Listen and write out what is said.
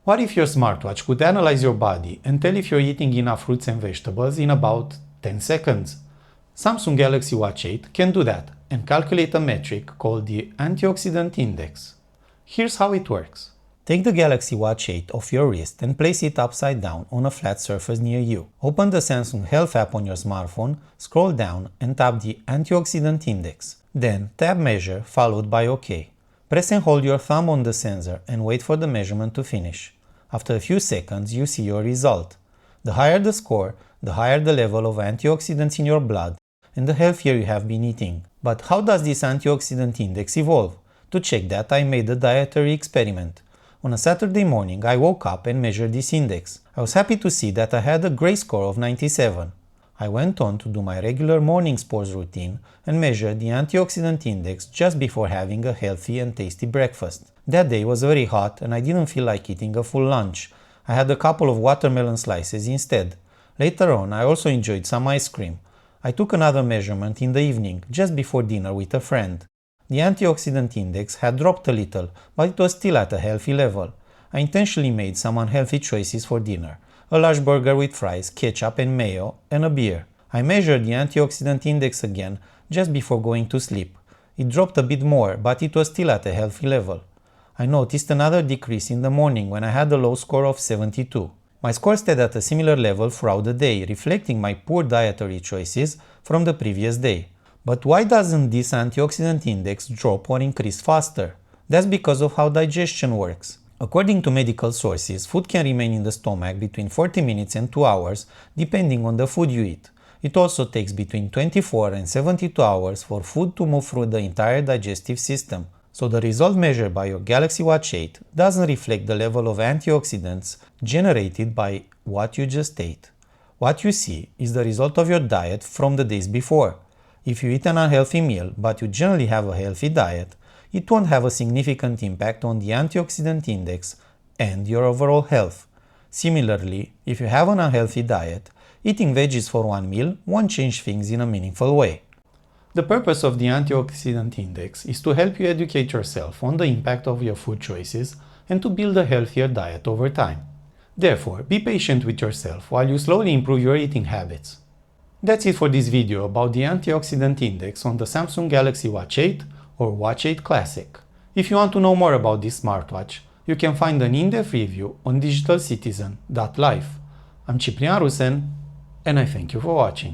What if your smartwatch could analyze your body and tell if you're eating enough fruits and vegetables in about 10 seconds? Samsung Galaxy Watch 8 can do that and calculate a metric called the Antioxidant Index. Here's how it works. Take the Galaxy Watch 8 off your wrist and place it upside down on a flat surface near you. Open the Samsung Health app on your smartphone, scroll down and tap the Antioxidant Index. Then tap Measure followed by OK. Press and hold your thumb on the sensor and wait for the measurement to finish. After a few seconds, you see your result. The higher the score, the higher the level of antioxidants in your blood and the healthier you have been eating. But how does this antioxidant index evolve? To check that, I made a dietary experiment. On a Saturday morning, I woke up and measured this index. I was happy to see that I had a great score of 97. I went on to do my regular morning sports routine and measured the antioxidant index just before having a healthy and tasty breakfast. That day was very hot and I didn't feel like eating a full lunch. I had a couple of watermelon slices instead. Later on, I also enjoyed some ice cream. I took another measurement in the evening, just before dinner with a friend. The antioxidant index had dropped a little, but it was still at a healthy level. I intentionally made some unhealthy choices for dinner. A large burger with fries, ketchup and mayo, and a beer. I measured the antioxidant index again just before going to sleep. It dropped a bit more, but it was still at a healthy level. I noticed another decrease in the morning when I had a low score of 72. My score stayed at a similar level throughout the day, reflecting my poor dietary choices from the previous day. But why doesn't this antioxidant index drop or increase faster? That's because of how digestion works. According to medical sources, food can remain in the stomach between 40 minutes and 2 hours, depending on the food you eat. It also takes between 24 and 72 hours for food to move through the entire digestive system. So the result measured by your Galaxy Watch 8 doesn't reflect the level of antioxidants generated by what you just ate. What you see is the result of your diet from the days before. If you eat an unhealthy meal, but you generally have a healthy diet, it won't have a significant impact on the antioxidant index and your overall health. Similarly, if you have an unhealthy diet, eating veggies for one meal won't change things in a meaningful way. The purpose of the antioxidant index is to help you educate yourself on the impact of your food choices and to build a healthier diet over time. Therefore, be patient with yourself while you slowly improve your eating habits. That's it for this video about the antioxidant index on the Samsung Galaxy Watch 8 or Watch 8 Classic. If you want to know more about this smartwatch, you can find an in-depth review on digitalcitizen.life. I'm Ciprian Rusen, and I thank you for watching.